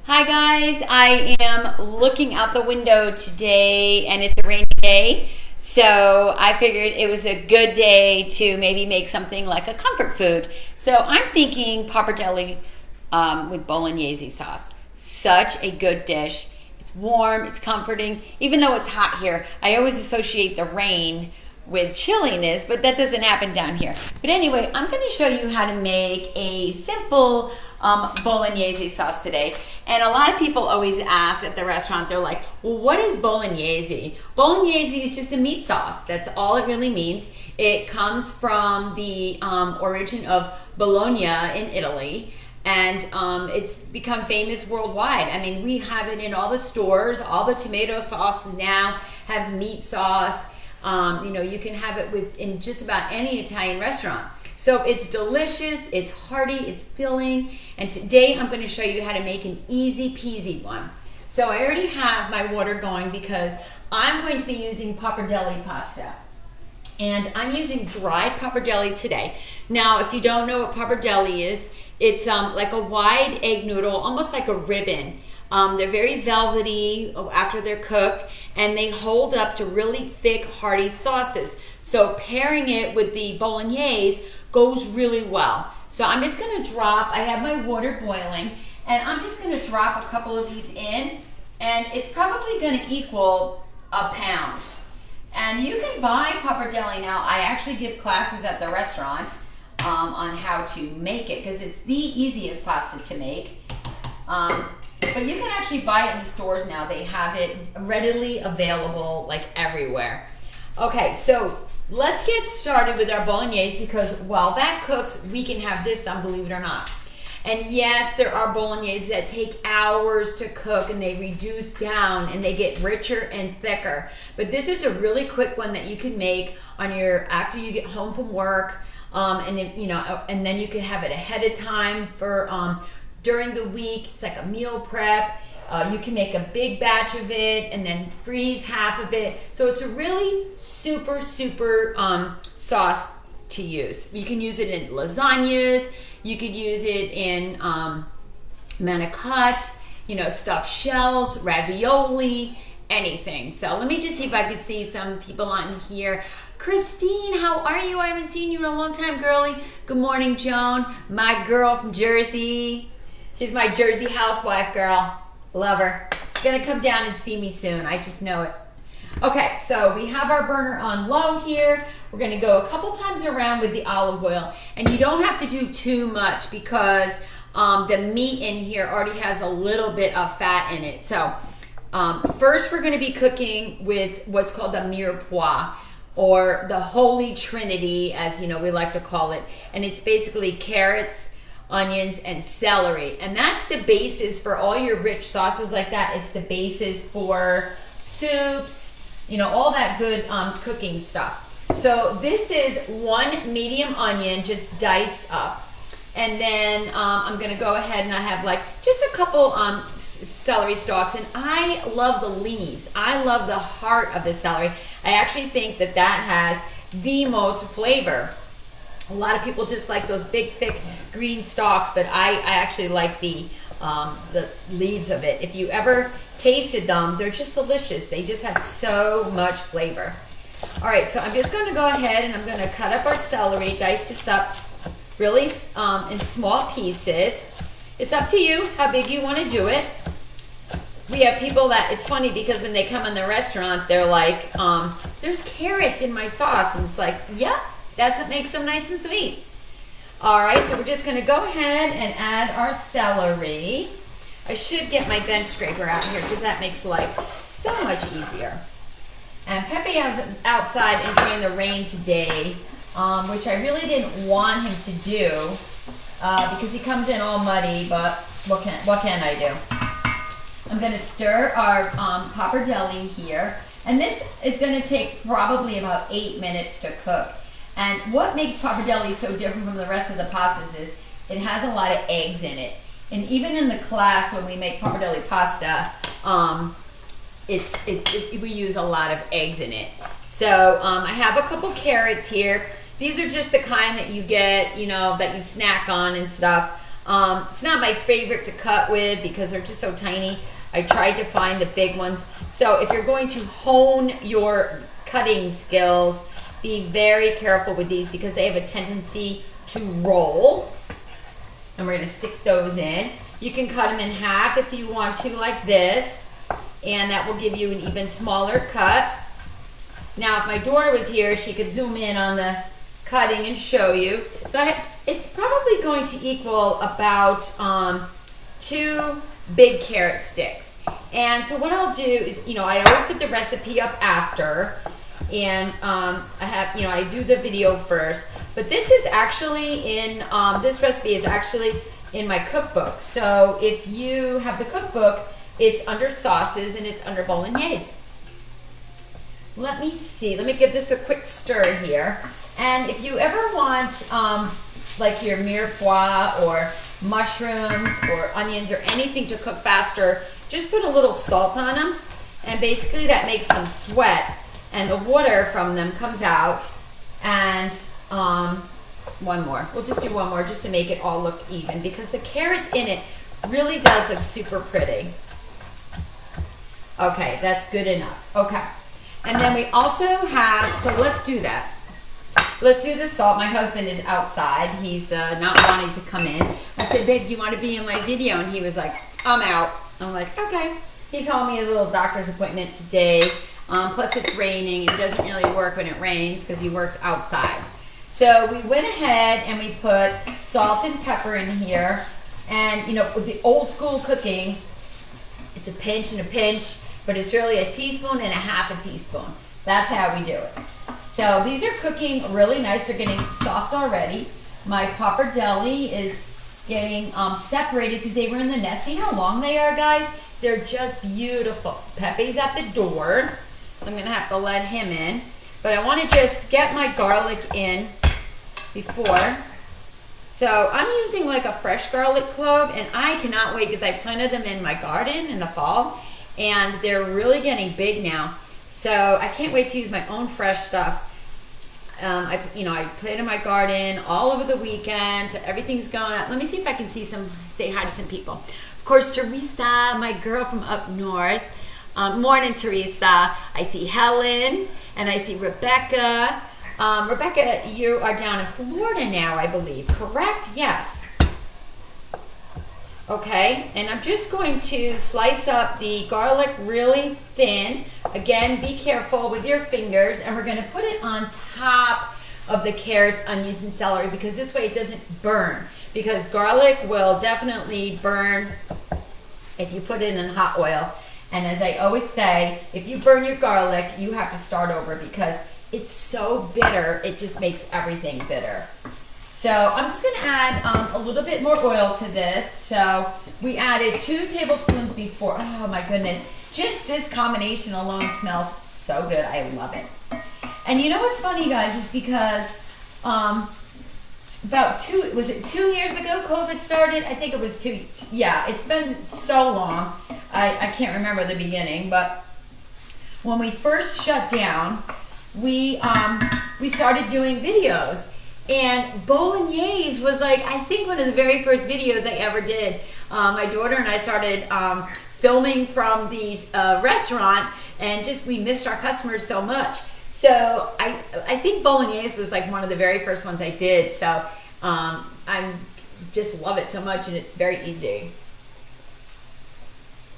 Hi guys, I am looking out the window today and it's a rainy day, so I figured it was a good day to maybe make something like a comfort food. So I'm thinking pappardelle with bolognese sauce. Such a good dish. It's warm, it's comforting, even though it's hot here. I always associate the rain with chilliness, but that doesn't happen down here. But anyway, I'm going to show you how to make a simple bolognese sauce today. And a lot of people always ask at the restaurant, they're like, well, what is bolognese? Bolognese is just a meat sauce. That's all it really means. It comes from the origin of Bologna in Italy. And it's become famous worldwide. I mean, we have it in all the stores. All the tomato sauces now have meat sauce. You can have it in just about any Italian restaurant. So it's delicious, it's hearty, it's filling, and today I'm going to show you how to make an easy peasy one. So I already have my water going because I'm going to be using pappardelle pasta. And I'm using dried pappardelle today. Now, if you don't know what pappardelle is, it's like a wide egg noodle, almost like a ribbon. They're very velvety after they're cooked, and they hold up to really thick, hearty sauces. So pairing it with the bolognese goes really well. So I'm just going to drop, I have my water boiling, and I'm just going to drop a couple of these in, and it's probably going to equal a pound. And you can buy pappardelle now. I actually give classes at the restaurant on how to make it because it's the easiest pasta to make. But you can actually buy it in the stores now. They have it readily available like everywhere. Okay, so let's get started with our bolognese because while that cooks, we can have this done, believe it or not. And yes, there are bolognese that take hours to cook and they reduce down and they get richer and thicker. But this is a really quick one that you can make on after you get home from work, and then you can have it ahead of time for during the week. It's like a meal prep. You can make a big batch of it and then freeze half of it. So it's a really super sauce to use. You can use it in lasagnas. You could use it in manicotti, stuffed shells, ravioli, anything. So let me just see if I can see some people on here. Christine, how are you? I haven't seen you in a long time, girlie. Good morning, Joan. My girl from Jersey. She's my Jersey housewife, girl. Love her. She's gonna come down and see me soon. I just know it. Okay, so we have our burner on low here. We're gonna go a couple times around with the olive oil. And you don't have to do too much because the meat in here already has a little bit of fat in it. So first we're gonna be cooking with what's called the mirepoix, or the Holy Trinity, as we like to call it. And it's basically carrots, onions, and celery. And that's the basis for all your rich sauces like that. It's the basis for soups, all that good cooking stuff. So this is one medium onion just diced up. And then I'm gonna go ahead and I have like just a couple celery stalks, and I love the leaves. I love the heart of the celery. I actually think that has the most flavor. A lot of people just like those big, thick green stalks, but I actually like the leaves of it. If you ever tasted them, they're just delicious. They just have so much flavor. All right, so I'm just going to go ahead and I'm going to cut up our celery, dice this up really in small pieces. It's up to you how big you want to do it. We have people that, it's funny because when they come in the restaurant, they're like, there's carrots in my sauce. And it's like, yep, that's what makes them nice and sweet. All right, so we're just gonna go ahead and add our celery. I should get my bench scraper out here because that makes life so much easier. And Pepe is outside enjoying the rain today, which I really didn't want him to do because he comes in all muddy, but what can I do? I'm gonna stir our pappardelle here. And this is gonna take probably about 8 minutes to cook. And what makes pappardelle so different from the rest of the pastas is it has a lot of eggs in it. And even in the class when we make pappardelle pasta, we use a lot of eggs in it. So I have a couple carrots here. These are just the kind that you get, that you snack on and stuff. It's not my favorite to cut with because they're just so tiny. I tried to find the big ones. So if you're going to hone your cutting skills, be very careful with these because they have a tendency to roll. And we're gonna stick those in. You can cut them in half if you want to, like this, and that will give you an even smaller cut. Now, if my daughter was here, she could zoom in on the cutting and show you. So it's probably going to equal about 2 big carrot sticks. And so what I'll do is, I always put the recipe up after, and I do the video first. But this is actually in, this recipe is actually in my cookbook. So if you have the cookbook, it's under sauces and it's under bolognese. Let me see, let me give this a quick stir here. And if you ever want like your mirepoix or mushrooms or onions or anything to cook faster, just put a little salt on them, and basically that makes them sweat and the water from them comes out. And one more, we'll just do one more just to make it all look even, because the carrots in it really does look super pretty. Okay, that's good enough. Okay, and then we also have, so let's do that. Let's do the salt. My husband is outside. He's not wanting to come in. I said, babe, do you want to be in my video? And he was like, I'm out. I'm like, okay. He's home. He has a little doctor's appointment today. Plus it's raining. It doesn't really work when it rains because he works outside. So we went ahead and we put salt and pepper in here. And, with the old school cooking, it's a pinch and a pinch, but it's really a teaspoon and a half a teaspoon. That's how we do it. So these are cooking really nice. They're getting soft already. My pappardelle is getting separated because they were in the nest. See how long they are, guys? They're just beautiful. Pepe's at the door, so I'm gonna have to let him in. But I wanna just get my garlic in before. So I'm using like a fresh garlic clove, and I cannot wait because I planted them in my garden in the fall, and they're really getting big now. So I can't wait to use my own fresh stuff. I planted my garden all over the weekend, so everything's going up. Let me see if I can say hi to some people. Of course, Teresa, my girl from up north. Morning, Teresa. I see Helen, and I see Rebecca. Rebecca, you are down in Florida now, I believe, correct? Yes. Okay, and I'm just going to slice up the garlic really thin. Again, be careful with your fingers, and we're going to put it on top of the carrots, onions, and celery because this way it doesn't burn. Because garlic will definitely burn if you put it in hot oil. And as I always say, if you burn your garlic, you have to start over because it's so bitter, it just makes everything bitter. So I'm just going to add a little bit more oil to this. So we added 2 tablespoons before. Oh my goodness. Just this combination alone smells so good. I love it. And you know what's funny, guys, is because about 2 years ago COVID started? I think it was 2. Yeah, it's been so long. I can't remember the beginning, but when we first shut down, we started doing videos. And bolognese was like, I think one of the very first videos I ever did. My daughter and I started filming from the restaurant, and just we missed our customers so much. So I think bolognese was like one of the very first ones I did. So I just love it so much, and it's very easy.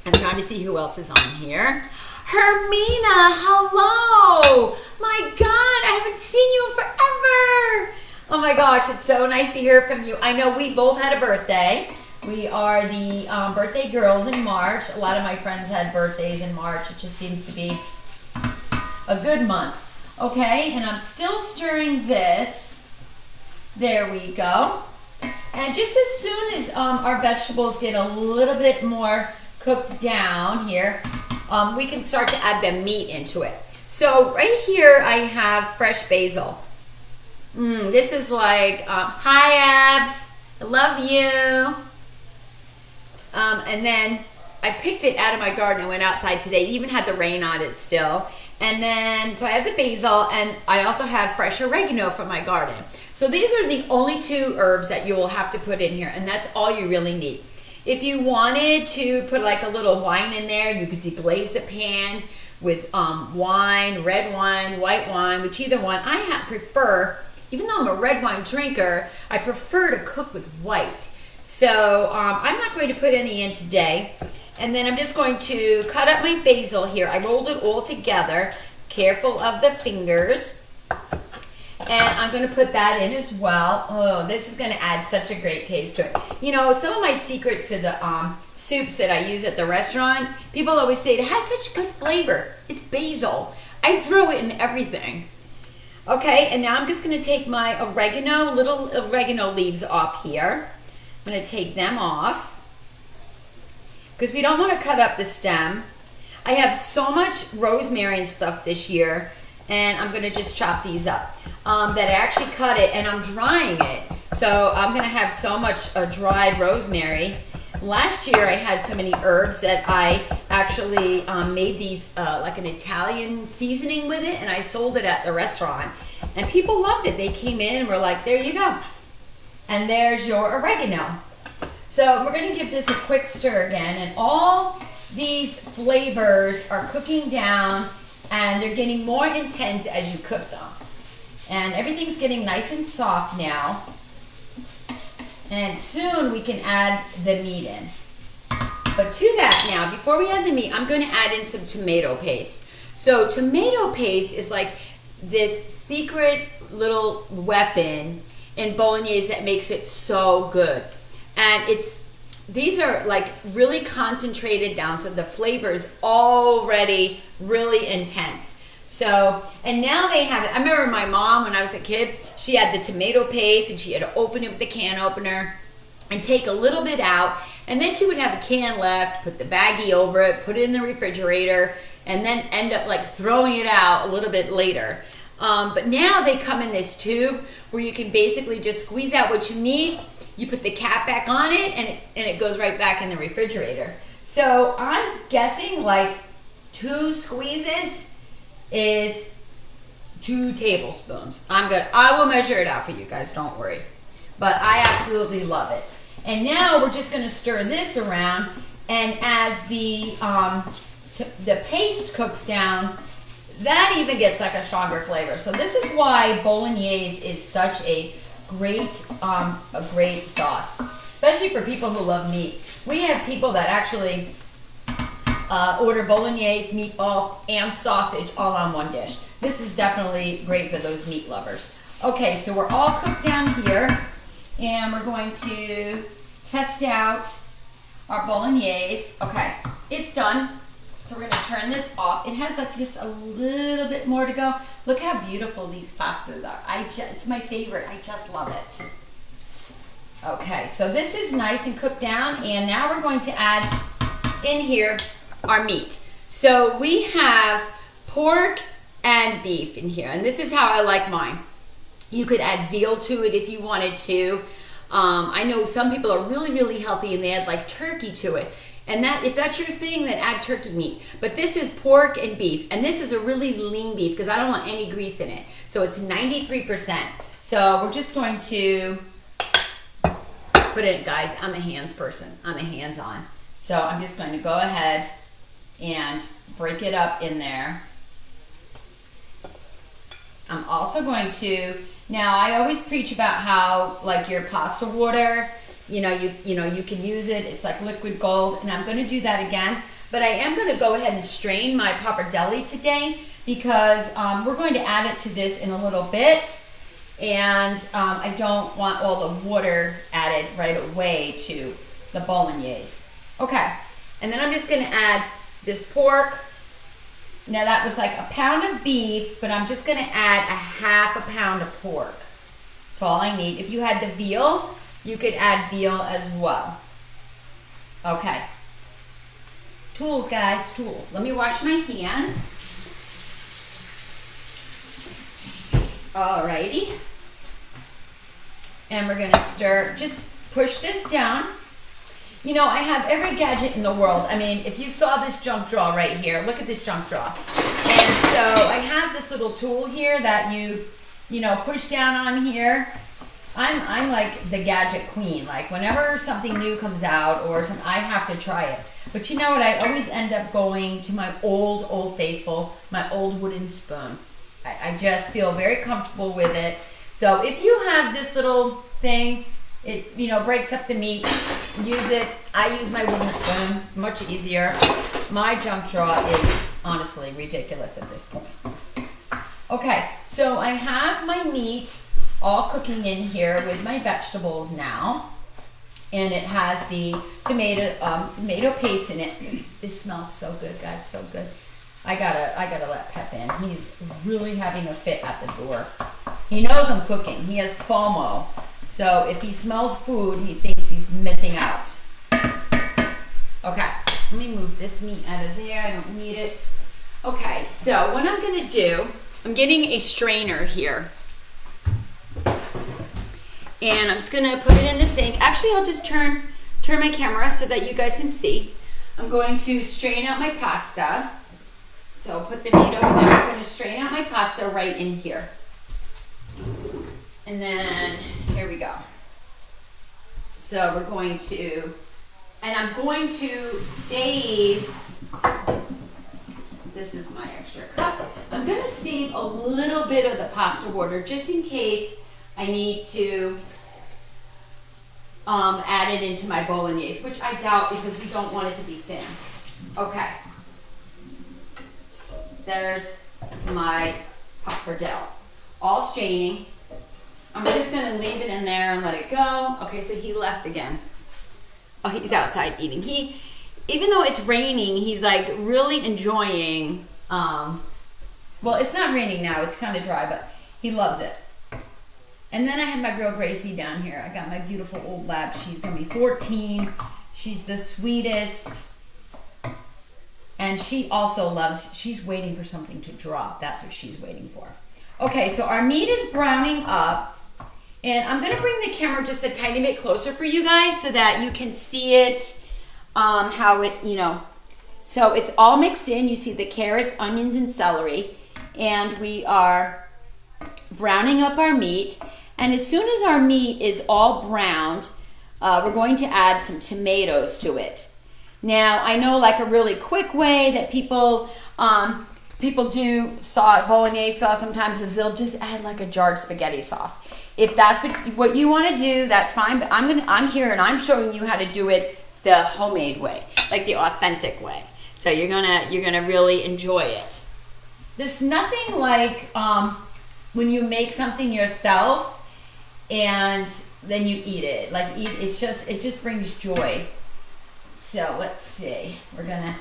I'm trying to see who else is on here. Hermina, hello! My God, I haven't seen you in forever! Oh my gosh, it's so nice to hear from you. I know we both had a birthday. We are the birthday girls in March. A lot of my friends had birthdays in March. It just seems to be a good month. Okay, and I'm still stirring this. There we go. And just as soon as our vegetables get a little bit more cooked down here, we can start to add the meat into it. So right here I have fresh basil. This is like, hi Abs, I love you. And then I picked it out of my garden and went outside today. It even had the rain on it still. And then, so I have the basil, and I also have fresh oregano from my garden. So these are the only 2 herbs that you will have to put in here, and that's all you really need. If you wanted to put like a little wine in there, you could deglaze the pan with wine, red wine, white wine, whichever one. I prefer, even though I'm a red wine drinker, I prefer to cook with white. So I'm not going to put any in today. And then I'm just going to cut up my basil here. I rolled it all together, careful of the fingers. And I'm going to put that in as well. Oh, this is going to add such a great taste to it. You know, some of my secrets to the soups that I use at the restaurant, people always say it has such good flavor. It's basil. I throw it in everything. Okay, and now I'm just going to take my oregano, little oregano leaves off here. I'm going to take them off because we don't want to cut up the stem. I have so much rosemary and stuff this year, and I'm going to just chop these up. That I actually cut it, and I'm drying it. So I'm going to have so much dried rosemary. Last year I had so many herbs that I actually made these like an Italian seasoning with it, and I sold it at the restaurant. And people loved it. They came in and were like, there you go. And there's your oregano. So we're going to give this a quick stir again, and all these flavors are cooking down, and they're getting more intense as you cook them. And everything's getting nice and soft now. And soon we can add the meat in. But to that now, before we add the meat, I'm going to add in some tomato paste. So tomato paste is like this secret little weapon in bolognese that makes it so good. And these are like really concentrated down, so the flavor is already really intense. So, and now they have it. I remember my mom, when I was a kid, she had the tomato paste and she had to open it with the can opener and take a little bit out. And then she would have a can left, put the baggie over it, put it in the refrigerator, and then end up like throwing it out a little bit later. But now they come in this tube where you can basically just squeeze out what you need. You put the cap back on it, and it goes right back in the refrigerator. So I'm guessing like 2 squeezes is 2 tablespoons. I will measure it out for you guys, don't worry. But I absolutely love it. And now we're just going to stir this around, and as the paste cooks down, that even gets like a stronger flavor. So this is why bolognese is such a great sauce, especially for people who love meat. We have people that actually order bolognese, meatballs, and sausage all on one dish. This is definitely great for those meat lovers. Okay, so we're all cooked down here, and we're going to test out our bolognese. Okay, it's done. So we're going to turn this off. It has like just a little bit more to go. Look how beautiful these pastas are. It's my favorite. I just love it. Okay, so this is nice and cooked down, and now we're going to add in here our meat. So we have pork and beef in here, and this is how I like mine. You could add veal to it if you wanted to. I know some people are really, really healthy and they add like turkey to it. And if that's your thing, then add turkey meat. But this is pork and beef, and this is a really lean beef because I don't want any grease in it. So it's 93%. So we're just going to put it, guys, I'm a hands person. I'm a hands-on. So I'm just going to go ahead and break it up in there. I'm also going to, now I always preach about how like your pasta water, you can use it. It's like liquid gold, and I'm going to do that again. But I am going to go ahead and strain my pappardelle today because we're going to add it to this in a little bit, and I don't want all the water added right away to the bolognese. Okay, and then I'm just going to add this pork. Now that was like a pound of beef, but I'm just going to add a half a pound of pork. That's all I need. If you had the veal, you could add veal as well. Okay. Tools, guys, tools. Let me wash my hands. Alrighty. And we're going to stir, just push this down. You know, I have every gadget in the world. I mean, if you saw this junk drawer right here, look at this junk drawer. And so I have this little tool here that you push down on here, I'm like the gadget queen. Like whenever something new comes out or something, I have to try it. But you know what? I always end up going to my old faithful, my old wooden spoon. I just feel very comfortable with it. So if you have this little thing, it breaks up the meat, use it. I use my wooden spoon, much easier. My junk drawer is honestly ridiculous at this point. Okay, so I have my meat all cooking in here with my vegetables now. And it has the tomato paste in it. This smells so good, guys, so good. I gotta let Pep in. He's really having a fit at the door. He knows I'm cooking. He has FOMO. So if he smells food, he thinks he's missing out. Okay, let me move this meat out of there. I don't need it. Okay, so what I'm gonna do, I'm getting a strainer here. And I'm just gonna put it in the sink. Actually, I'll just turn my camera so that you guys can see. I'm going to strain out my pasta. So put the meat over there. I'm gonna strain out my pasta right in here. And then, here we go. So we're going to, and I'm going to save, this is my extra cup. I'm gonna save a little bit of the pasta water just in case I need to add it into my bolognese, which I doubt because we don't want it to be thin. Okay. There's my pappardelle, all straining. I'm just gonna leave it in there and let it go. Okay, so he left again. Oh, he's outside eating. Even though it's raining, he's like really enjoying, well, it's not raining now, it's kind of dry, but he loves it. And then I have my girl Gracie down here. I got my beautiful old lab. She's gonna be 14. She's the sweetest. And she also loves, she's waiting for something to drop. That's what she's waiting for. Okay, so our meat is browning up. And I'm gonna bring the camera just a tiny bit closer for you guys so that you can see it, how it, so it's all mixed in. You see the carrots, onions, and celery. And we are browning up our meat. And as soon as our meat is all browned, we're going to add some tomatoes to it. Now, I know like a really quick way that people do bolognese sauce sometimes is they'll just add like a jarred spaghetti sauce. If that's what you want to do, that's fine. But I'm here and I'm showing you how to do it the homemade way, like the authentic way. So you're gonna really enjoy it. There's nothing like when you make something yourself and then you eat it. It just brings joy. So let's see. We're gonna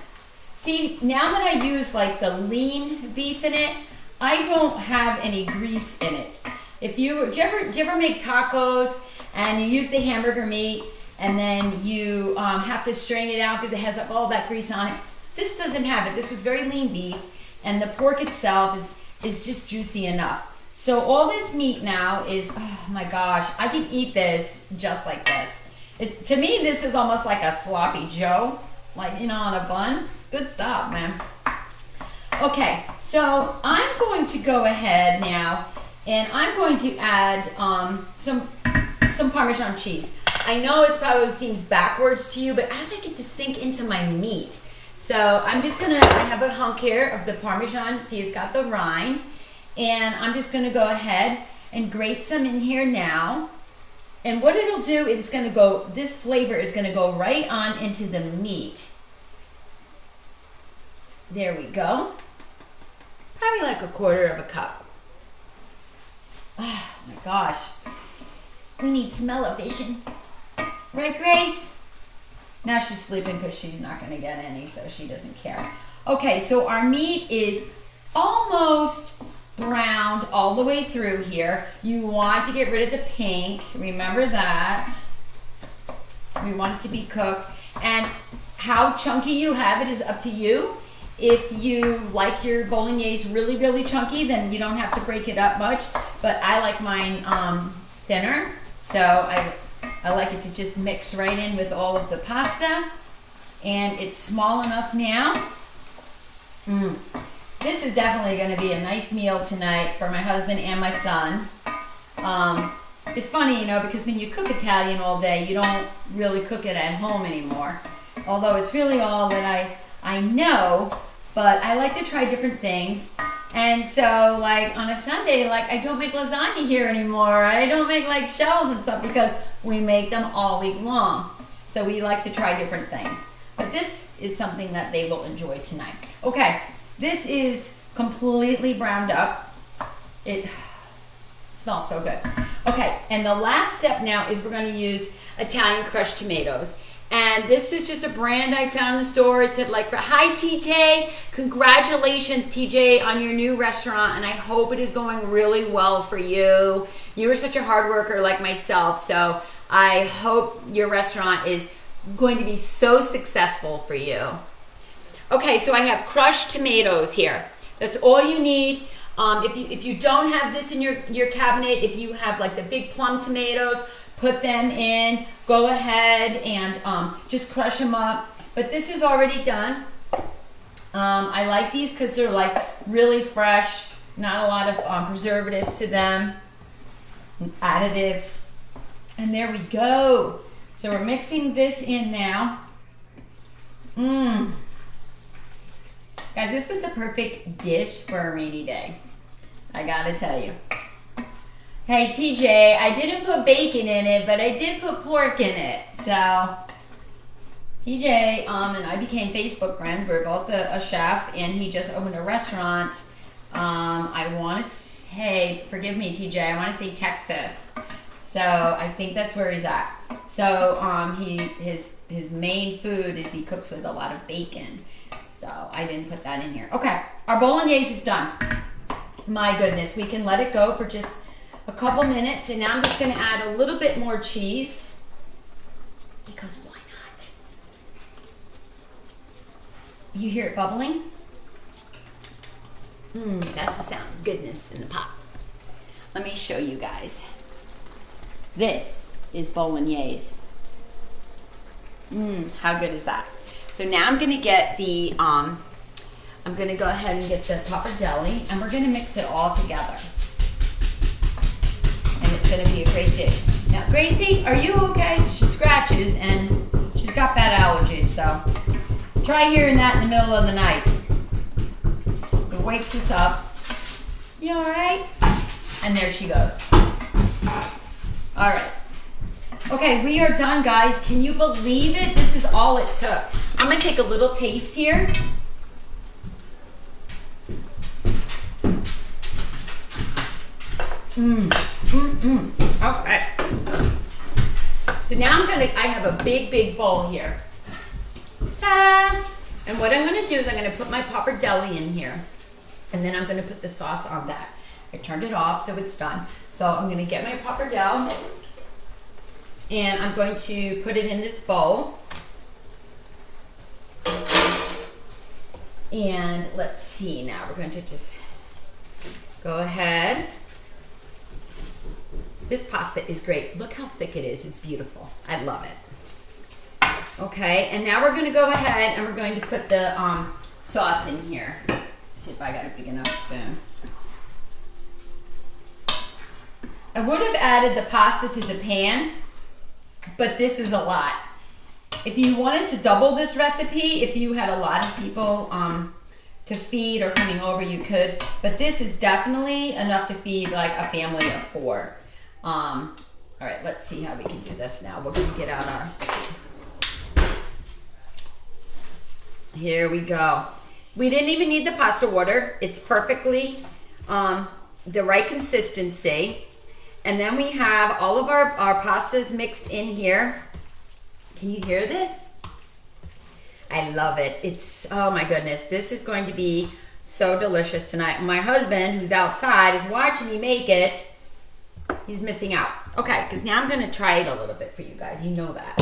see now that I use like the lean beef in it, I don't have any grease in it. Do you ever make tacos and you use the hamburger meat and then you have to strain it out because it has all that grease on it? This doesn't have it. This was very lean beef, and the pork itself is just juicy enough. So all this meat now is, oh my gosh, I can eat this just like this. To me, this is almost like a sloppy Joe, like, on a bun. It's good stuff, man. Okay, so I'm going to go ahead now, and I'm going to add some Parmesan cheese. I know it probably seems backwards to you, but I like it to sink into my meat. So I'm just I have a hunk here of the Parmesan. See, it's got the rind. And I'm just gonna go ahead and grate some in here now. And what it'll do is this flavor is gonna go right on into the meat. There we go. Probably like a quarter of a cup. Oh my gosh. We need smell-o-vision. Right, Grace? Now she's sleeping because she's not gonna get any, so she doesn't care. Okay, so our meat is almost browned all the way through here. You want to get rid of the pink. Remember that. We want it to be cooked. And how chunky you have it is up to you. If you like your bolognese really, really chunky, then you don't have to break it up much. But I like mine thinner. So I like it to just mix right in with all of the pasta. And it's small enough now. This is definitely going to be a nice meal tonight for my husband and my son. it's funny, you know, because when you cook Italian all day, you don't really cook it at home anymore. Although it's really all that I know, but I like to try different things. And so, like, on a Sunday, like, I don't make lasagna here anymore. I don't make, like, shells and stuff because we make them all week long. So we like to try different things. But this is something that they will enjoy tonight. Okay, this is completely browned up. It smells so good. Okay, and the last step now is we're going to use Italian crushed tomatoes. And this is just a brand I found in the store. It said, like, hi TJ, congratulations TJ on your new restaurant, and I hope it is going really well for you. You are such a hard worker like myself, so I hope your restaurant is going to be so successful for you. Okay, so I have crushed tomatoes here. That's all you need. If you don't have this in your cabinet, if you have like the big plum tomatoes, put them in. Go ahead and just crush them up. But this is already done. I like these because they're like really fresh. Not a lot of preservatives to them, additives. And there we go. So we're mixing this in now. Guys, this was the perfect dish for a rainy day. I gotta tell you. Hey TJ, I didn't put bacon in it, but I did put pork in it. So TJ and I became Facebook friends. We're both a chef, and he just opened a restaurant. I want to say, forgive me TJ, I want to say Texas. So I think that's where he's at. So his main food is he cooks with a lot of bacon. So I didn't put that in here. Okay, our bolognese is done. My goodness, we can let it go for just a couple minutes, and now I'm just going to add a little bit more cheese, because why not? You hear it bubbling? That's the sound of goodness in the pot. Let me show you guys. This is bolognese. How good is that? So now I'm going to get the, I'm going to go ahead and get the pappardelle, and we're going to mix it all together. And it's going to be a great dish. Now, Gracie, are you okay? She scratches, and she's got bad allergies, so try hearing that in the middle of the night. It wakes us up. You all right? And there she goes. All right. Okay, we are done, guys. Can you believe it? This is all it took. I'm going to take a little taste here. Okay. So now I have a big bowl here. Ta-da! And what I'm going to do is I'm going to put my pappardelle in here. And then I'm going to put the sauce on that. I turned it off, so it's done. So I'm going to get my pappardelle, and I'm going to put it in this bowl. And let's see now. We're going to just go ahead. This pasta is great. Look how thick it is. It's beautiful. I love it. Okay, and now we're going to go ahead and we're going to put the sauce in here. Let's see if I got a big enough spoon. I would have added the pasta to the pan, but this is a lot. If you wanted to double this recipe, if you had a lot of people to feed or coming over, you could. But this is definitely enough to feed like a family of 4. All right, let's see how we can do this now. We're going to get out our... Here we go. We didn't even need the pasta water. It's perfectly the right consistency. And then we have all of our pastas mixed in here. Can you hear this? I love it. It's, oh my goodness, this is going to be so delicious tonight. My husband, who's outside, is watching me make it. He's missing out. Okay, because now I'm going to try it a little bit for you guys. You know that.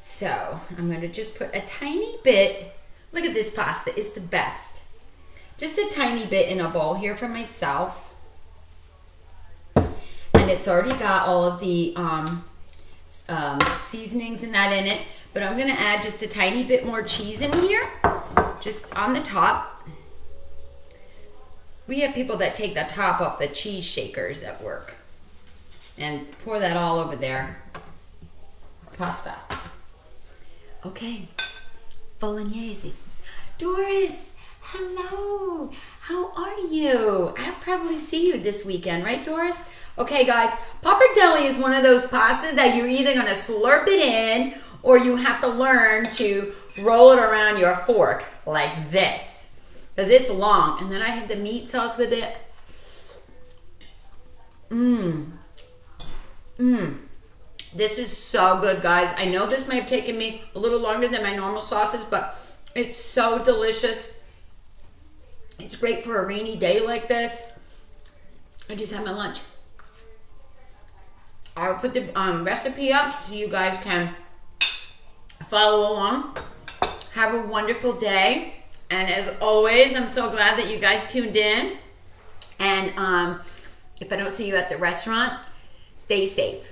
So I'm going to just put a tiny bit. Look at this pasta. It's the best. Just a tiny bit in a bowl here for myself. And it's already got all of the seasonings and that in it. But I'm going to add just a tiny bit more cheese in here. Just on the top. We have people that take the top off the cheese shakers at work. and pour that all over there. Pasta. Okay, bolognese. Doris, hello. How are you? I'll probably see you this weekend, right, Doris? Okay, guys, pappardelle is one of those pastas that you're either going to slurp it in or you have to learn to roll it around your fork like this because it's long. And then I have the meat sauce with it. This is so good, guys. I know this may have taken me a little longer than my normal sauces, but it's so delicious. It's great for a rainy day like this. I just had my lunch. I'll put the recipe up so you guys can follow along. Have a wonderful day. And as always, I'm so glad that you guys tuned in. And if I don't see you at the restaurant, stay safe.